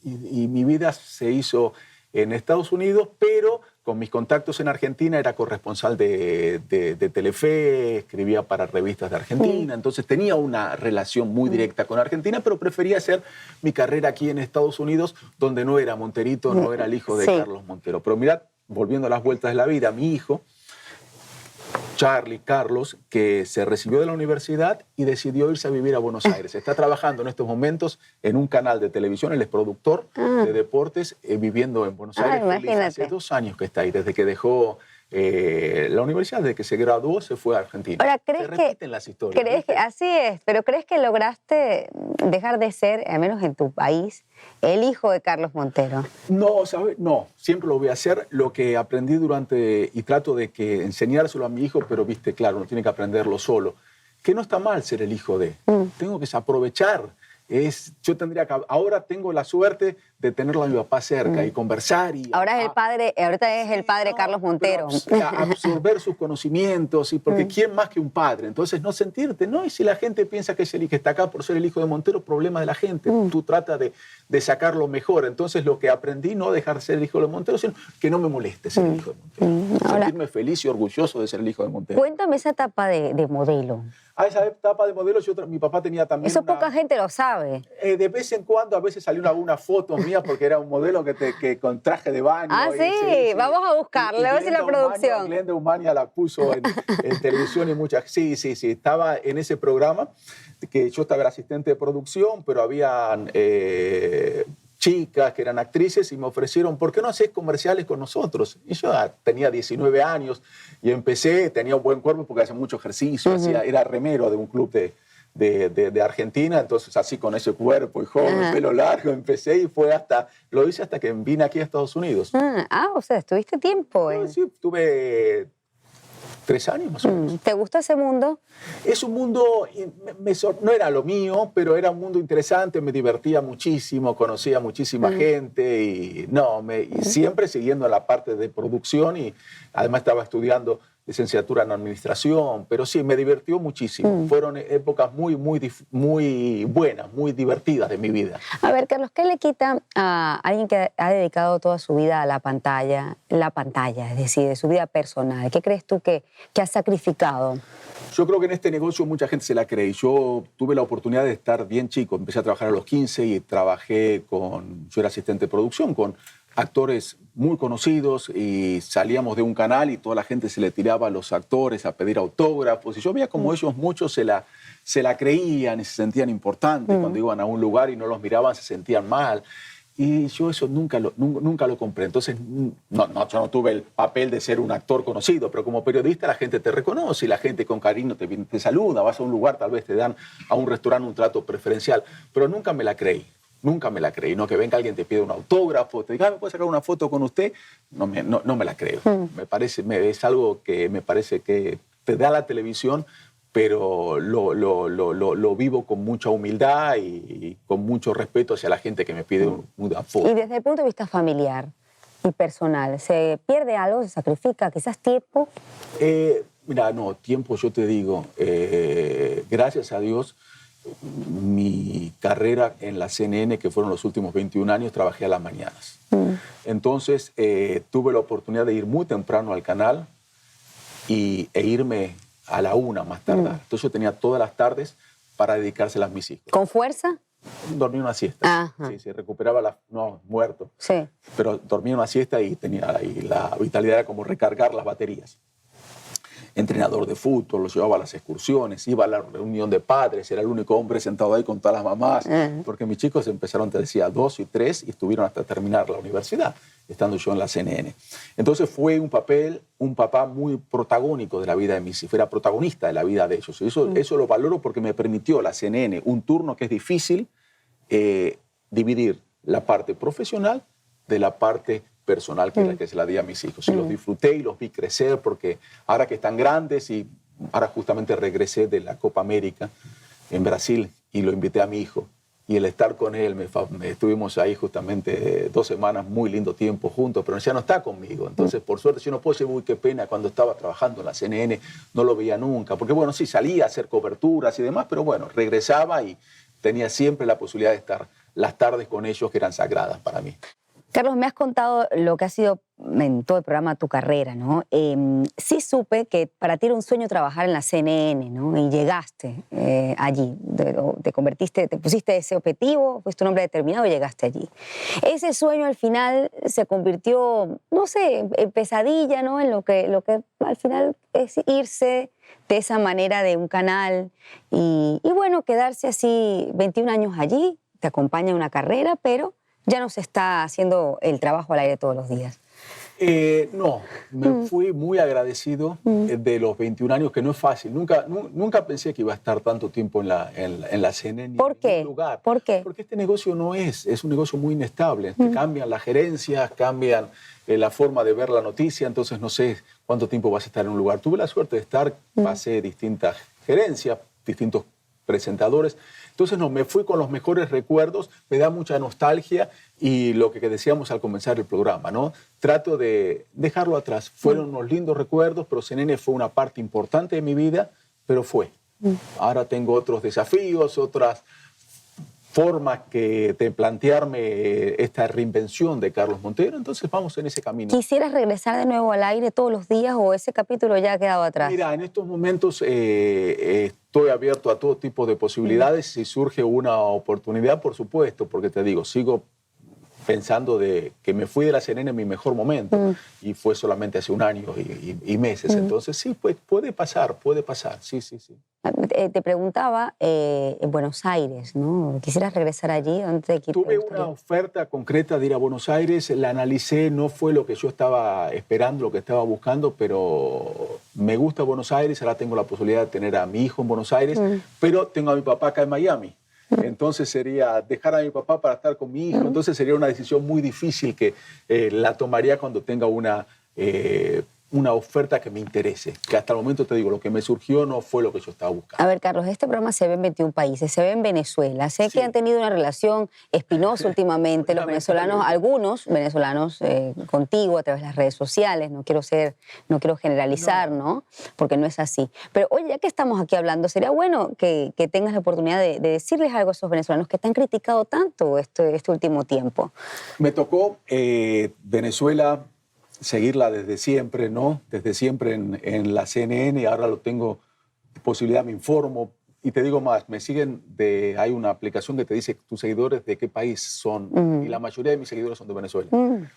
y mi vida se hizo en Estados Unidos, pero con mis contactos en Argentina era corresponsal de Telefe, escribía para revistas de Argentina, entonces tenía una relación muy directa con Argentina, pero prefería hacer mi carrera aquí en Estados Unidos, donde no era Monterito, no era el hijo de Carlos Montero. Pero mirad, volviendo a las vueltas de la vida, mi hijo, Carlos, que se recibió de la universidad y decidió irse a vivir a Buenos Aires. Está trabajando en estos momentos en un canal de televisión, él es productor de deportes, viviendo en Buenos Aires. Feliz. Hace 2 años que está ahí, desde que dejó la universidad, desde que se graduó, se fue a Argentina. Ahora, se repiten las historias. Así es, pero ¿crees que lograste dejar de ser, al menos en tu país, el hijo de Carlos Montero? No, ¿sabes? No, siempre lo voy a hacer. Lo que aprendí y trato de enseñárselo a mi hijo, pero viste, claro, uno tiene que aprenderlo solo, que no está mal ser el hijo de. Tengo que aprovechar. Ahora tengo la suerte de tenerlo a mi papá cerca y conversar. Ahorita es el padre Carlos Montero. Absorber sus conocimientos, porque ¿quién más que un padre? Entonces no sentirte, ¿no? Y si la gente piensa que es el que está acá por ser el hijo de Montero, problema de la gente. Tú trata de sacar lo mejor. Entonces lo que aprendí, no dejar de ser el hijo de Montero, sino que no me moleste ser el hijo de Montero. Sentirme feliz y orgulloso de ser el hijo de Montero. Cuéntame esa etapa de modelo. A esa etapa de modelo, mi papá tenía también Eso poca gente lo sabe. De vez en cuando, a veces salió alguna foto mía, porque era un modelo que con traje de baño. Ah, sí, vamos a buscarle, a ver si la producción. Glenda Umania la puso en televisión y muchas. Sí, estaba en ese programa, que yo estaba asistente de producción, pero habían chicas que eran actrices y me ofrecieron, ¿por qué no haces comerciales con nosotros? Y yo tenía 19 años y tenía un buen cuerpo porque hacía mucho ejercicio, era remero de un club de Argentina, entonces así con ese cuerpo y joven, pelo largo, empecé y lo hice hasta que vine aquí a Estados Unidos. O sea, estuviste tiempo. Sí, estuve 3 años más o menos. ¿Te gusta ese mundo? Es un mundo, no era lo mío, pero era un mundo interesante, me divertía muchísimo, conocía muchísima gente y siempre siguiendo la parte de producción y además estaba estudiando licenciatura en administración, pero sí, me divirtió muchísimo. Fueron épocas muy, muy, muy buenas, muy divertidas de mi vida. A ver, Carlos, ¿qué le quita a alguien que ha dedicado toda su vida a la pantalla, es decir, de su vida personal? ¿Qué crees tú que ha sacrificado? Yo creo que en este negocio mucha gente se la cree. Yo tuve la oportunidad de estar bien chico. Empecé a trabajar a los 15 y yo era asistente de producción con actores muy conocidos y salíamos de un canal y toda la gente se le tiraba a los actores a pedir autógrafos y yo veía como ellos muchos se la creían y se sentían importantes cuando iban a un lugar y no los miraban se sentían mal y yo eso nunca lo compré. Entonces yo no tuve el papel de ser un actor conocido, pero como periodista la gente te reconoce y la gente con cariño te saluda, vas a un lugar, tal vez te dan a un restaurante un trato preferencial, pero nunca me la creí. nunca me la creí. No que venga alguien, te pide un autógrafo, te diga, ¿me puede sacar una foto con usted? No me la creo. Es algo que me parece que te da la televisión, pero lo vivo con mucha humildad y con mucho respeto hacia la gente que me pide una foto. Y desde el punto de vista familiar y personal, ¿se pierde algo, se sacrifica, quizás tiempo? Mira, no, tiempo yo te digo, gracias a Dios, mi carrera en la CNN, que fueron los últimos 21 años, trabajé a las mañanas. Entonces, tuve la oportunidad de ir muy temprano al canal e irme a la 1 más tardar. Entonces, yo tenía todas las tardes para dedicárselas a mis hijos. ¿Con fuerza? Dormía una siesta. Sí, recuperaba no, muerto. Sí. Pero dormía una siesta y la vitalidad era como recargar las baterías. Entrenador de fútbol, los llevaba a las excursiones, iba a la reunión de padres, era el único hombre sentado ahí con todas las mamás, porque mis chicos empezaron, te decía, 2 y 3 y estuvieron hasta terminar la universidad, estando yo en la CNN. Entonces fue un papá muy protagónico de la vida de mis hijos, era protagonista de la vida de ellos. Eso lo valoro porque me permitió la CNN un turno que es difícil, dividir la parte profesional de la parte personal que es la que se la di a mis hijos. Y los disfruté y los vi crecer porque ahora que están grandes y ahora justamente regresé de la Copa América en Brasil y lo invité a mi hijo. Y el estar con él, estuvimos ahí justamente 2 semanas, muy lindo tiempo juntos, pero ya no está conmigo. Entonces, por suerte, yo no puedo decir, uy, qué pena, cuando estaba trabajando en la CNN no lo veía nunca. Porque bueno, sí, salía a hacer coberturas y demás, pero bueno, regresaba y tenía siempre la posibilidad de estar las tardes con ellos que eran sagradas para mí. Carlos, me has contado lo que ha sido en todo el programa tu carrera, ¿no? Sí supe que para ti era un sueño trabajar en la CNN, ¿no? Y llegaste allí, te convertiste, te pusiste ese objetivo, fuiste un hombre determinado y llegaste allí. Ese sueño al final se convirtió, no sé, en pesadilla, ¿no? En lo que al final es irse de esa manera de un canal y bueno, quedarse así 21 años allí, te acompaña una carrera, pero ya no se está haciendo el trabajo al aire todos los días. No, me fui muy agradecido de los 21 años, que no es fácil. Nunca pensé que iba a estar tanto tiempo en la CNN. ¿Por qué? Lugar. ¿Por qué? Porque este negocio es un negocio muy inestable. Cambian las gerencias, cambian la forma de ver la noticia, entonces no sé cuánto tiempo vas a estar en un lugar. Tuve la suerte de pasé distintas gerencias, distintos presentadores. Entonces me fui con los mejores recuerdos, me da mucha nostalgia y lo que decíamos al comenzar el programa, ¿no? Trato de dejarlo atrás. Fueron unos lindos recuerdos, pero CNN fue una parte importante de mi vida, pero fue. Ahora tengo otros desafíos, otras formas de plantearme esta reinvención de Carlos Montero, entonces vamos en ese camino. ¿Quisieras regresar de nuevo al aire todos los días o ese capítulo ya ha quedado atrás? Mira, en estos momentos estoy abierto a todo tipo de posibilidades. Si surge una oportunidad, por supuesto, porque te digo, sigo pensando de que me fui de la CNN en mi mejor momento y fue solamente hace un año y meses. Entonces sí, pues, puede pasar, sí. Te preguntaba en Buenos Aires, ¿no? ¿Quisieras regresar allí? Tuve una oferta concreta de ir a Buenos Aires, la analicé, no fue lo que yo estaba esperando, lo que estaba buscando, pero me gusta Buenos Aires, ahora tengo la posibilidad de tener a mi hijo en Buenos Aires, pero tengo a mi papá acá en Miami. Entonces sería dejar a mi papá para estar con mi hijo. Entonces sería una decisión muy difícil que la tomaría cuando tenga una oferta que me interese. Que hasta el momento te digo, lo que me surgió no fue lo que yo estaba buscando. A ver, Carlos, este programa se ve en 21 países, se ve en Venezuela. Sé que han tenido una relación espinosa últimamente los venezolanos, algunos venezolanos contigo a través de las redes sociales. No quiero generalizar, ¿no? Porque no es así. Pero oye, ya que estamos aquí hablando, sería bueno que tengas la oportunidad de decirles algo a esos venezolanos que te han criticado tanto este último tiempo. Me tocó Venezuela seguirla desde siempre, ¿no? Desde siempre en la CNN, ahora lo tengo posibilidad, me informo. Y te digo más, me siguen hay una aplicación que te dice tus seguidores de qué país son. Y la mayoría de mis seguidores son de Venezuela.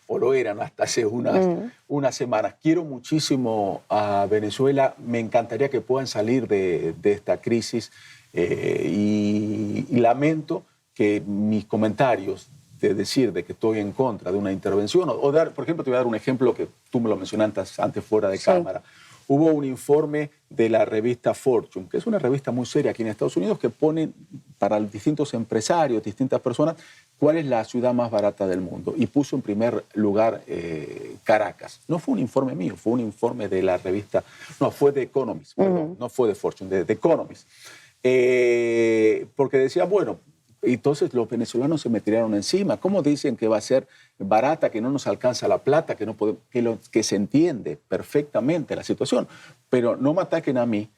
O lo eran hasta hace unas semanas. Quiero muchísimo a Venezuela. Me encantaría que puedan salir de esta crisis. Y lamento que mis comentarios de decir de que estoy en contra de una intervención, o dar, por ejemplo, te voy a dar un ejemplo que tú me lo mencionaste antes fuera de cámara. Hubo un informe de la revista Fortune, que es una revista muy seria aquí en Estados Unidos, que pone para distintos empresarios, distintas personas, ¿cuál es la ciudad más barata del mundo? Y puso en primer lugar Caracas. No fue un informe mío, fue un informe de la revista, no, fue de Economist, perdón, no fue de Fortune, de Economist. Porque decía, bueno, entonces los venezolanos se me tiraron encima. ¿Cómo dicen que va a ser barata, que no nos alcanza la plata, que, no podemos, que se entiende perfectamente la situación? Pero no me ataquen a mí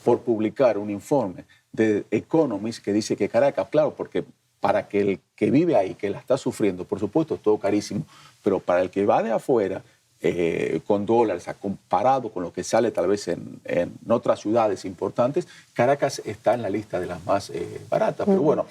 por publicar un informe de Economist que dice que Caracas, claro, porque para que el que vive ahí, que la está sufriendo, por supuesto, es todo carísimo, pero para el que va de afuera, con dólares, comparado con lo que sale tal vez en otras ciudades importantes, Caracas está en la lista de las más baratas. Pero bueno,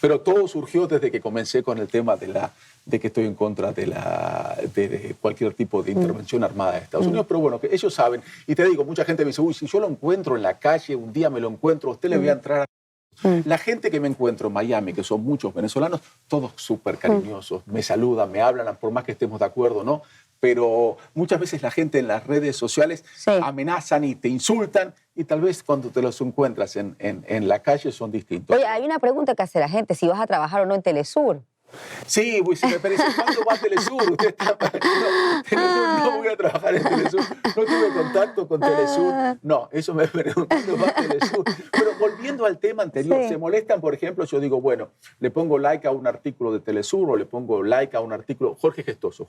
pero todo surgió desde que comencé con el tema de que estoy en contra de cualquier tipo de intervención armada de Estados Unidos. Pero bueno, que ellos saben. Y te digo, mucha gente me dice, uy, si yo lo encuentro en la calle, un día me lo encuentro, a usted le voy a entrar a... La gente que me encuentro en Miami, que son muchos venezolanos, todos súper cariñosos, me saludan, me hablan, por más que estemos de acuerdo o no, pero muchas veces la gente en las redes sociales amenazan y te insultan, y tal vez cuando te los encuentras en la calle son distintos. Oye, hay una pregunta que hace la gente, si vas a trabajar o no en Telesur. Sí, pues si me parece, ¿cuándo va a Telesur? Usted está... Telesur, no voy a trabajar en Telesur. No tuve contacto con Telesur. No, eso me pregunto, ¿cuándo va a Telesur? Pero volviendo al tema anterior, ¿se molestan, por ejemplo? Yo digo, bueno, le pongo like a un artículo de Telesur o le pongo like a un artículo... Jorge Gestoso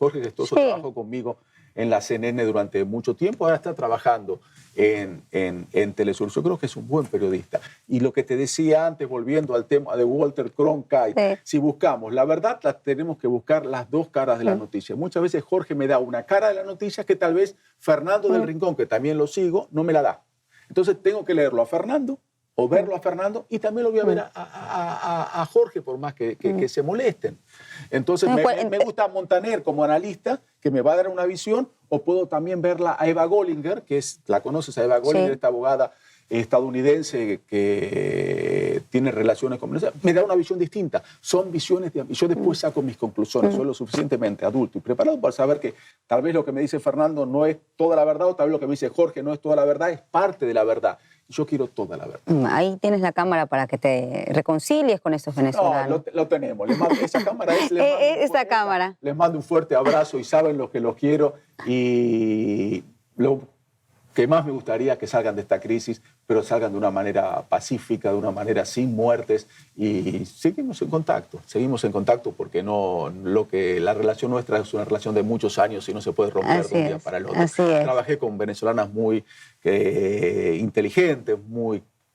trabajó conmigo en la CNN durante mucho tiempo, ahora está trabajando en Telesur. Yo creo que es un buen periodista. Y lo que te decía antes, volviendo al tema de Walter Cronkite, si buscamos la verdad, tenemos que buscar las dos caras de la noticia. Muchas veces Jorge me da una cara de la noticia que tal vez Fernando del Rincón, que también lo sigo, no me la da. Entonces tengo que leerlo a Fernando o verlo a Fernando y también lo voy a ver a Jorge, por más que se molesten. Entonces me gusta Montaner como analista, que me va a dar una visión, o puedo también verla a Eva Gollinger, que es, la conoces a Eva Gollinger, esta abogada estadounidense que tiene relaciones con Venezuela, me da una visión distinta. Son visiones, y yo después saco mis conclusiones. Soy lo suficientemente adulto y preparado para saber que tal vez lo que me dice Fernando no es toda la verdad, o tal vez lo que me dice Jorge no es toda la verdad, es parte de la verdad. Yo quiero toda la verdad. Ahí tienes la cámara para que te reconcilies con estos venezolanos. No, lo tenemos. Esa cámara es... Les mando un fuerte abrazo y saben lo que los quiero. Y lo que más me gustaría es que salgan de esta crisis, pero salgan de una manera pacífica, de una manera sin muertes, y seguimos en contacto porque la relación nuestra es una relación de muchos años y no se puede romper de un día para el otro. Trabajé con venezolanas muy inteligentes,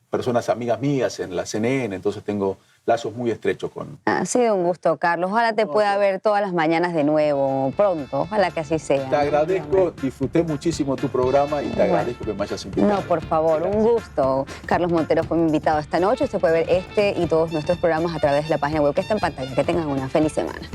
personas amigas mías en la CNN, entonces tengo lazos muy estrechos con... Ha sido un gusto, Carlos. Ojalá te pueda ver todas las mañanas de nuevo, pronto. Ojalá que así sea. Te agradezco, disfruté muchísimo tu programa y te agradezco que me hayas invitado. No, por favor, un gusto. Carlos Montero fue mi invitado esta noche. Usted puede ver este y todos nuestros programas a través de la página web que está en pantalla. Que tengan una feliz semana.